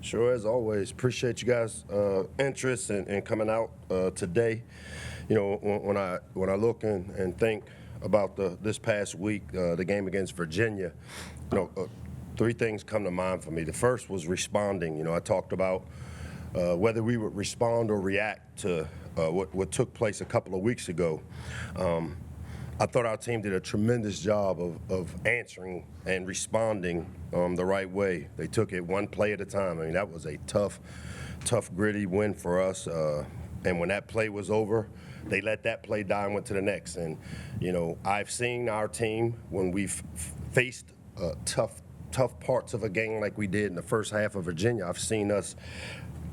Sure, as always. Appreciate you guys' interest in coming out today. You know, when I look and think about this past week, the game against Virginia, you know, three things come to mind for me. The first was responding. You know, I talked about whether we would respond or react to what took place a couple of weeks ago. I thought our team did a tremendous job of answering and responding the right way. They took it one play at a time. I mean, that was a tough, gritty win for us. And when that play was over, they let that play die and went to the next. And, you know, I've seen our team when we've faced tough parts of a game like we did in the first half of Virginia. I've seen us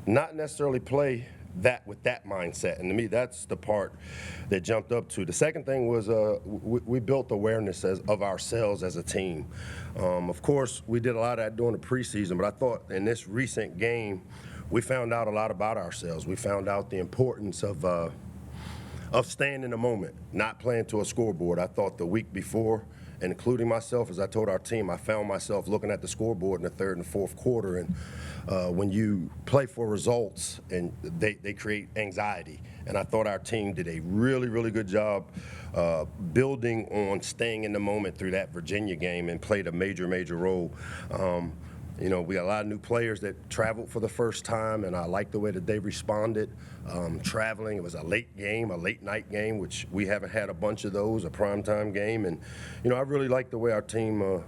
not necessarily play that with that mindset, and to me that's the part that jumped up to. The second thing was we built awareness of ourselves as a team. Of course, we did a lot of that during the preseason, but I thought in this recent game we found out a lot about ourselves. We found out the importance of staying in the moment, not playing to a scoreboard. I thought the week before, and including myself, as I told our team, I found myself looking at the scoreboard in the third and fourth quarter. And when you play for results, and they create anxiety. And I thought our team did a really, really good job building on staying in the moment through that Virginia game and played a major, major role. You know, we got a lot of new players that traveled for the first time, and I like the way that they responded. Traveling, it was a late game, a late night game, which we haven't had a bunch of those, a primetime game. And, you know, I really like the way our team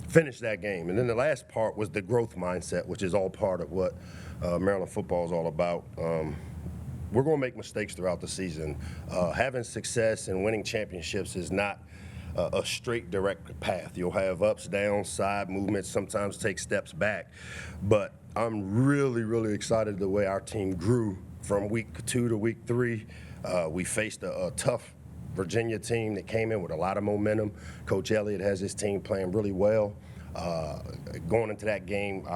finished that game. And then the last part was the growth mindset, which is all part of what Maryland football is all about. We're going to make mistakes throughout the season. Having success and winning championships is not a straight, direct path. You'll have ups, downs, side movements, sometimes take steps back. But I'm really, really excited the way our team grew from week 2 to week 3. We faced a tough Virginia team that came in with a lot of momentum. Coach Elliott has his team playing really well. Going into that game,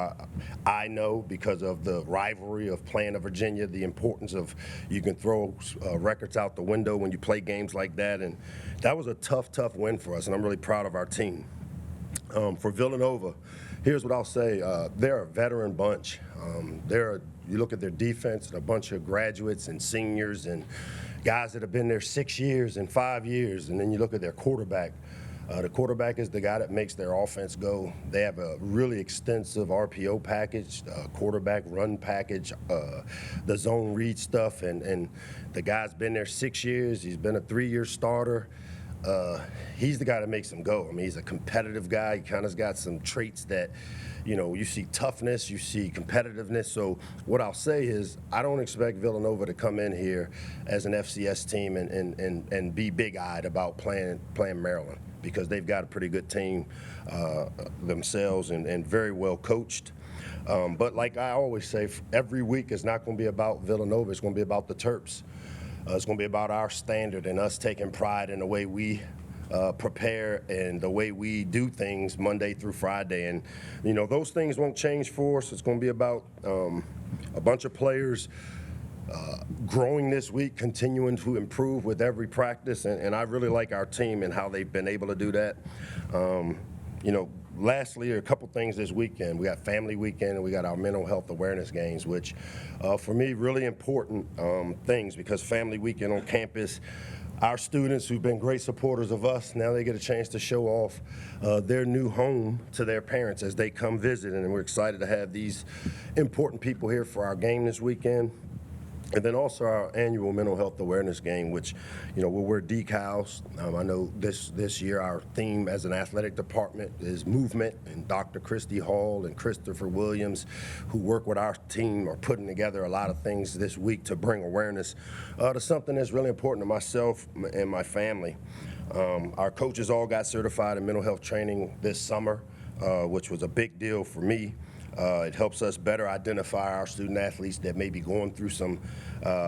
I know because of the rivalry of playing a Virginia, the importance of you can throw records out the window when you play games like that. And that was a tough win for us, and I'm really proud of our team. For Villanova, here's what I'll say. They're a veteran bunch. You look at their defense, and a bunch of graduates and seniors and guys that have been there 6 years and 5 years, and then you look at their quarterback. The quarterback is the guy that makes their offense go. They have a really extensive RPO package, quarterback run package, the zone read stuff, and the guy's been there 6 years. He's been a 3-year starter. He's the guy that makes them go. I mean, he's a competitive guy. He kind of's got some traits that, you know, you see toughness, you see competitiveness. So what I'll say is I don't expect Villanova to come in here as an FCS team and be big-eyed about playing Maryland, because they've got a pretty good team themselves and very well coached. But like I always say, every week is not going to be about Villanova. It's going to be about the Terps. It's going to be about our standard and us taking pride in the way we prepare and the way we do things Monday through Friday. And, you know, those things won't change for us. It's going to be about a bunch of players growing this week, continuing to improve with every practice. And I really like our team and how they've been able to do that. You know, lastly, a couple things this weekend. We got family weekend and we got our mental health awareness games, which for me, really important things, because family weekend on campus, our students who've been great supporters of us, now they get a chance to show off their new home to their parents as they come visit. And we're excited to have these important people here for our game this weekend. And then also our annual mental health awareness game, which, you know, we'll wear decals. I know this year our theme as an athletic department is movement, and Dr. Christy Hall and Christopher Williams, who work with our team, are putting together a lot of things this week to bring awareness to something that's really important to myself and my family. Our coaches all got certified in mental health training this summer, which was a big deal for me. It helps us better identify our student athletes that may be going through some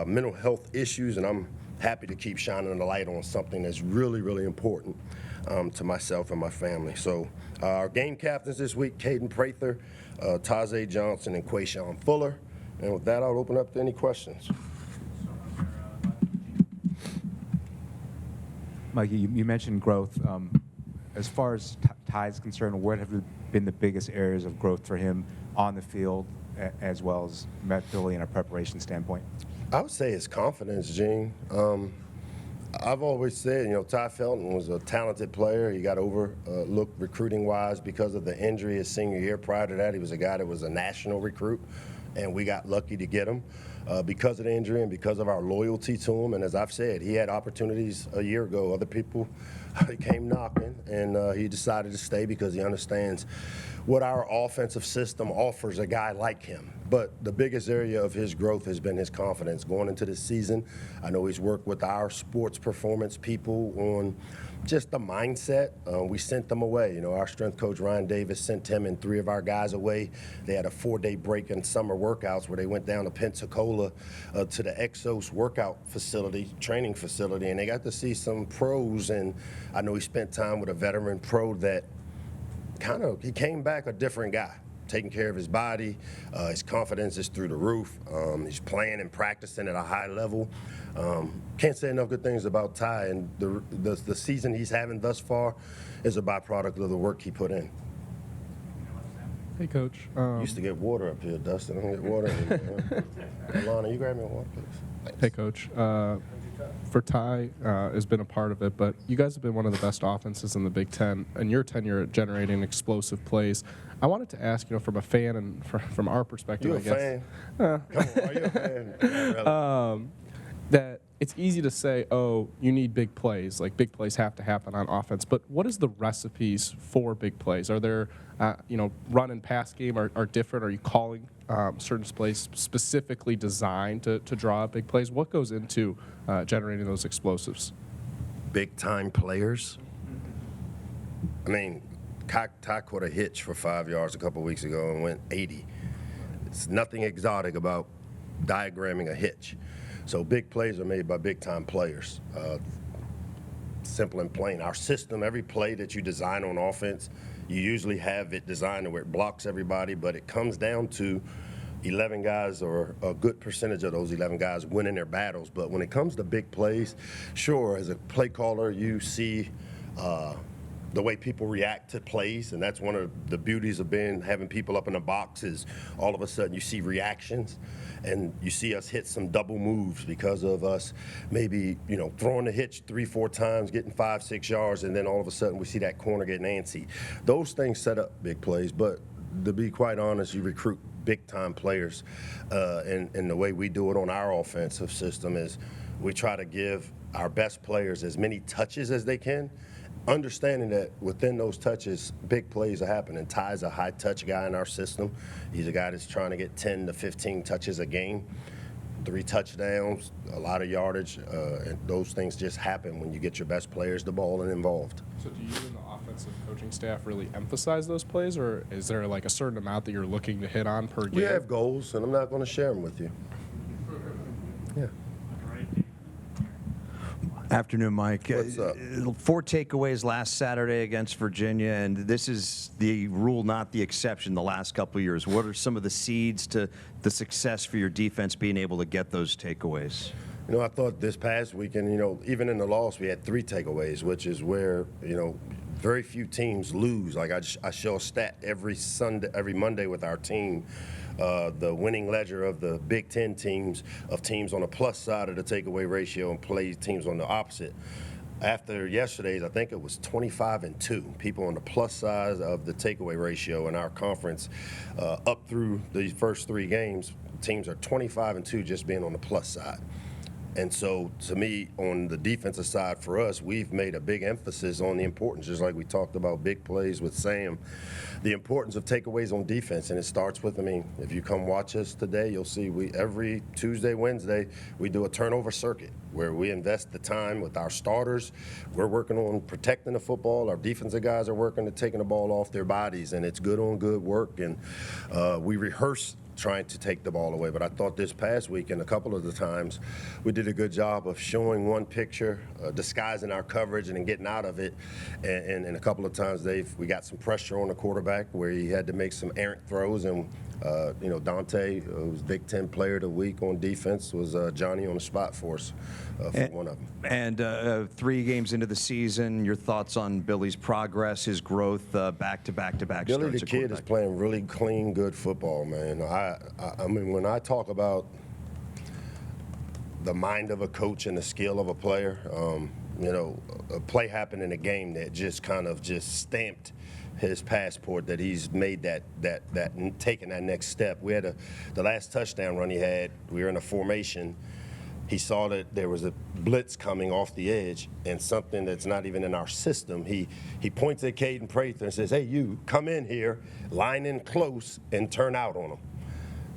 mental health issues, and I'm happy to keep shining the light on something that's really, really important to myself and my family. So our game captains this week, Caden Prather, Tajay Johnson, and Quayshawn Fuller. And with that, I'll open up to any questions. Mike, you mentioned growth. As far as Ty is concerned, what have been the biggest areas of growth for him on the field as well as mentally in a preparation standpoint? I would say his confidence, Gene. I've always said, Ty Felton was a talented player. He got overlooked recruiting-wise because of the injury his senior year. Prior to that, he was a guy that was a national recruit, and we got lucky to get him because of the injury and because of our loyalty to him. And as I've said, he had opportunities a year ago. Other people came knocking, and he decided to stay because he understands what our offensive system offers a guy like him. But the biggest area of his growth has been his confidence going into this season. I know he's worked with our sports performance people on just the mindset. We sent them away. Our strength coach, Ryan Davis, sent him and 3 of our guys away. They had a 4-day break in summer workouts where they went down to Pensacola to the Exos workout facility, training facility, and they got to see some pros. And I know he spent time with a veteran pro that he came back a different guy, taking care of his body. His confidence is through the roof. He's playing and practicing at a high level. Can't say enough good things about Ty, and the season he's having thus far is a byproduct of the work he put in. Hey, Coach. Used to get water up here, Dustin. I don't get water anymore. Alana, you grab me a water, please. Thanks. Hey, Coach. For Ty has been a part of it, but you guys have been one of the best offenses in the Big Ten, and your tenure at generating explosive plays. I wanted to ask, from a fan and from our perspective, You I a guess. fan? Come on, are you a fan? Yeah, really. That it's easy to say, oh, you need big plays. Like, big plays have to happen on offense. But what is the recipes for big plays? Are there, run and pass game are different? Are you calling certain plays specifically designed to draw up big plays? What goes into generating those explosives? Big-time players. I mean, Ty caught a hitch for 5 yards a couple weeks ago and went 80. It's nothing exotic about diagramming a hitch. So big plays are made by big-time players. Simple and plain. Our system, every play that you design on offense, you usually have it designed to where it blocks everybody, but it comes down to 11 guys, or a good percentage of those 11 guys, winning their battles. But when it comes to big plays, sure, as a play caller, you see the way people react to plays, and that's one of the beauties of having people up in the box is all of a sudden you see reactions, and you see us hit some double moves because of us maybe throwing the hitch 3-4 times, getting 5-6 yards, and then all of a sudden we see that corner get antsy. Those things set up big plays, but to be quite honest, you recruit big-time players, and the way we do it on our offensive system is we try to give our best players as many touches as they can, understanding that within those touches, big plays are happening. Ty's a high-touch guy in our system. He's a guy that's trying to get 10 to 15 touches a game, 3 touchdowns, a lot of yardage, and those things just happen when you get your best players the ball and involved. So do you and the offensive coaching staff really emphasize those plays, or is there like a certain amount that you're looking to hit on per game? We have goals, and I'm not going to share them with you. Yeah. Afternoon, Mike. What's up? 4 takeaways last Saturday against Virginia, and this is the rule, not the exception, the last couple of years. What are some of the seeds to the success for your defense being able to get those takeaways? I thought this past weekend, even in the loss, we had 3 takeaways, which is where, very few teams lose. Like I show a stat every Monday with our team, the winning ledger of the Big Ten teams, of teams on the plus side of the takeaway ratio and play teams on the opposite. After yesterday's, I think it was 25-2. People on the plus side of the takeaway ratio in our conference, up through the first 3 games, teams are 25-2 just being on the plus side. And so, to me, on the defensive side for us, we've made a big emphasis on the importance, just like we talked about big plays with Sam, the importance of takeaways on defense. And it starts with, if you come watch us today, you'll see every Tuesday, Wednesday, we do a turnover circuit where we invest the time with our starters. We're working on protecting the football. Our defensive guys are working on taking the ball off their bodies, and it's good on good work. And we rehearse trying to take the ball away. But I thought this past week and a couple of the times we did a good job of showing one picture, disguising our coverage and then getting out of it. And a couple of times we got some pressure on the quarterback where he had to make some errant throws. And Dante, who's Big Ten Player of the Week on defense, was Johnny on the spot for us for one of them. And 3 games into the season, your thoughts on Billy's progress, his growth, back-to-back Billy starts the at kid is quarterback? playing really clean, good football, man. I mean, when I talk about the mind of a coach and the skill of a player, a play happened in a game that just kind of stamped his passport that he's made that taking that next step. We had the last touchdown run he had. We were in a formation. He saw that there was a blitz coming off the edge and something that's not even in our system. He points at Caden Prather and says, "Hey, you come in here, line in close, and turn out on him,"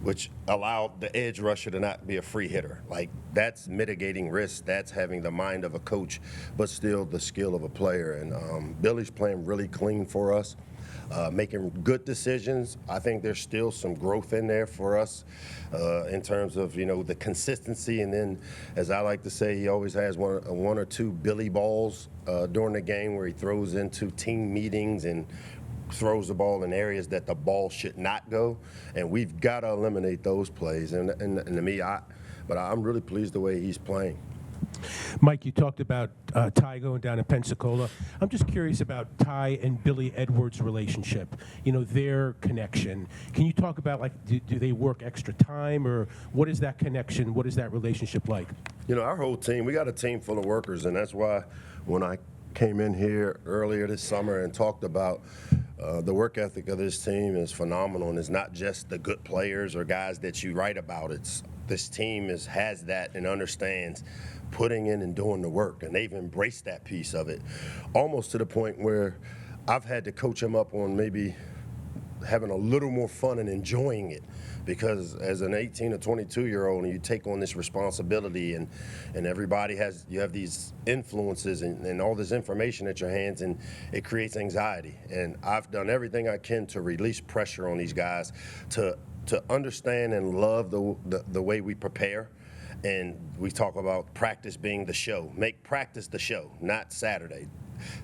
which allowed the edge rusher to not be a free hitter. Like, that's mitigating risk. That's having the mind of a coach, but still the skill of a player. And Billy's playing really clean for us, making good decisions. I think there's still some growth in there for us in terms of, the consistency. And then, as I like to say, he always has one or two Billy balls during the game where he throws into team meetings and throws the ball in areas that the ball should not go, and we've got to eliminate those plays. And to me, I'm really pleased the way he's playing. Mike, you talked about Ty going down in Pensacola. I'm just curious about Ty and Billy Edwards' relationship, their connection. Can you talk about, do they work extra time, or what is that connection? What is that relationship like? Our whole team, we got a team full of workers, and that's why when I came in here earlier this summer and talked about the work ethic of this team is phenomenal, and it's not just the good players or guys that you write about. This team has that and understands putting in and doing the work, and they've embraced that piece of it, almost to the point where I've had to coach them up on maybe having a little more fun and enjoying it, because as an 18 or 22-year-old, and you take on this responsibility, and everybody you have these influences and all this information at your hands, and it creates anxiety. And I've done everything I can to release pressure on these guys to understand and love the way we prepare. And we talk about practice being the show. Make practice the show, not Saturday.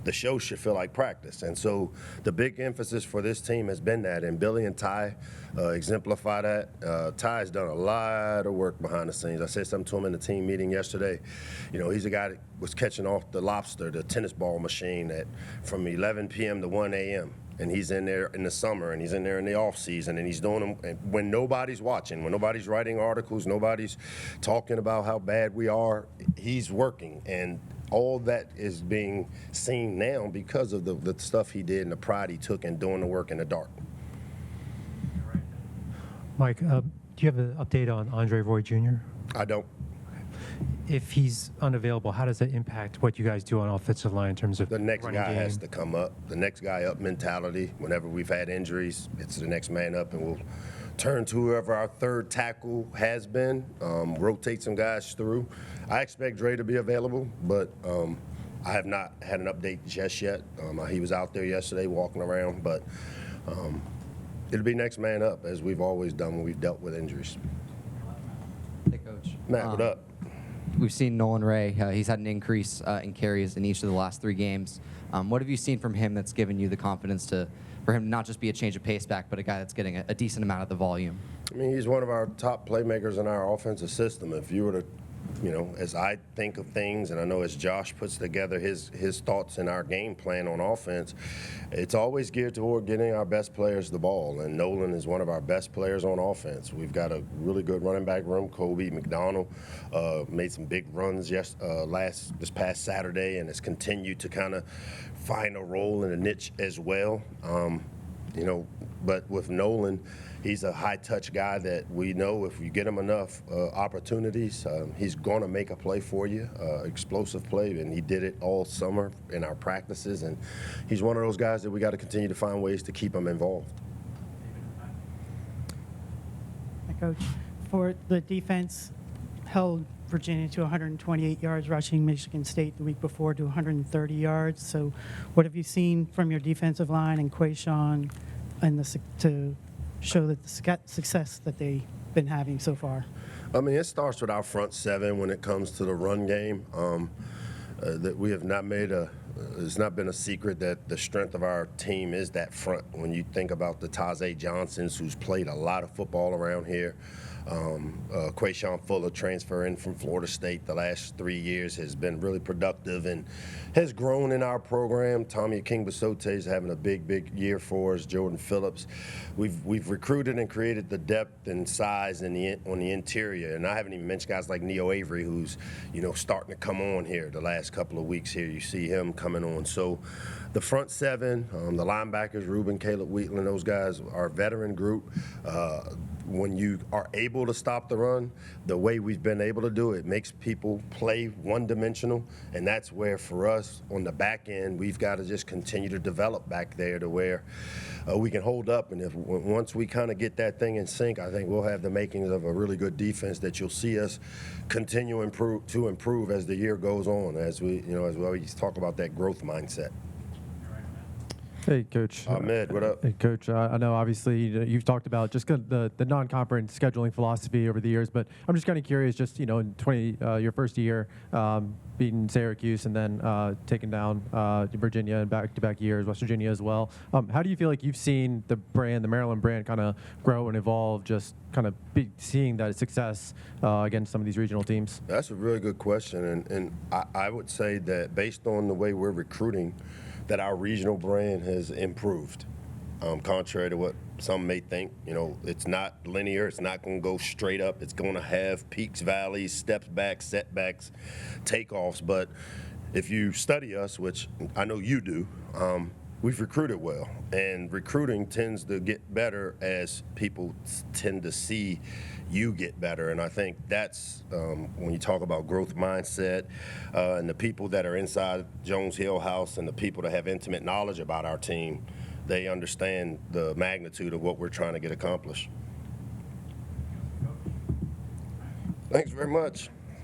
The show should feel like practice. And so the big emphasis for this team has been that, and Billy and Ty exemplify that. Ty's done a lot of work behind the scenes. I said something to him in the team meeting yesterday. He's a guy that was catching off the lobster, the tennis ball machine, from 11 p.m. to 1 a.m. And he's in there in the summer, and he's in there in the off season, and he's doing them when nobody's watching, when nobody's writing articles, nobody's talking about how bad we are. He's working, and all that is being seen now because of the stuff he did and the pride he took in doing the work in the dark. Mike, do you have an update on Andre Roy Jr.? I don't. If he's unavailable, how does that impact what you guys do on offensive line in terms of The next running guy game? has to come up. The next guy up mentality. Whenever we've had injuries, it's the next man up, and we'll turn to whoever our third tackle has been, rotate some guys through. I expect Dre to be available, but I have not had an update just yet. He was out there yesterday walking around, but it'll be next man up, as we've always done when we've dealt with injuries. Hey, Coach. Matt, what up? We've seen Nolan Ray. He's had an increase in carries in each of the last 3 games. What have you seen from him that's given you the confidence for him not just be a change of pace back, but a guy that's getting a decent amount of the volume? I mean, he's one of our top playmakers in our offensive system. If you were to, as I think of things, and I know as Josh puts together his thoughts in our game plan on offense, it's always geared toward getting our best players the ball. And Nolan is one of our best players on offense. We've got a really good running back room. Kobe McDonald made some big runs this past Saturday, and has continued to kind of find a role in a niche as well. But with Nolan, he's a high-touch guy that we know if you get him enough opportunities, he's going to make a play for you, explosive play, and he did it all summer in our practices. And he's one of those guys that we got to continue to find ways to keep him involved. Hi, Coach. For the defense, held Virginia to 128 yards rushing, Michigan State the week before to 130 yards. So what have you seen from your defensive line and Quayshawn and to show that the success that they've been having so far? I mean, it starts with our front seven when it comes to the run game. That we have not made it's not been a secret that the strength of our team is that front. When you think about the Tajay Johnsons, who's played a lot of football around here, Quayshawn Fuller transfer in from Florida State the last 3 years has been really productive and has grown in our program. Tommy King-Basote is having a big year for us. Jordan Phillips. We've recruited and created the depth and size on the interior. And I haven't even mentioned guys like Neo Avery, who's starting to come on here the last couple of weeks here. You see him coming on. So the front seven, the linebackers, Ruben, Caleb Wheatland, those guys are a veteran group. When you are able to stop the run the way we've been able to do it, makes people play one-dimensional, and that's where for us on the back end we've got to just continue to develop back there to where we can hold up. And once we kind of get that thing in sync, I think we'll have the makings of a really good defense that you'll see us continue to improve as the year goes on, as we always talk about that growth mindset. Hey, Coach. Ahmed, what up? Hey, Coach. I know obviously you've talked about just the non-conference scheduling philosophy over the years, but I'm just kind of curious, just in your first year, beating Syracuse and then taking down Virginia in back-to-back years, West Virginia as well. How do you feel like you've seen the Maryland brand, kind of grow and evolve, just kind of seeing that success against some of these regional teams? That's a really good question, and I would say that based on the way we're recruiting, that our regional brand has improved. Contrary to what some may think, it's not linear. It's not going to go straight up. It's going to have peaks, valleys, steps back, setbacks, takeoffs. But if you study us, which I know you do, we've recruited well. And recruiting tends to get better as people tend to see you get better. And I think that's when you talk about growth mindset and the people that are inside Jones Hill House and the people that have intimate knowledge about our team, they understand the magnitude of what we're trying to get accomplished. Thanks very much.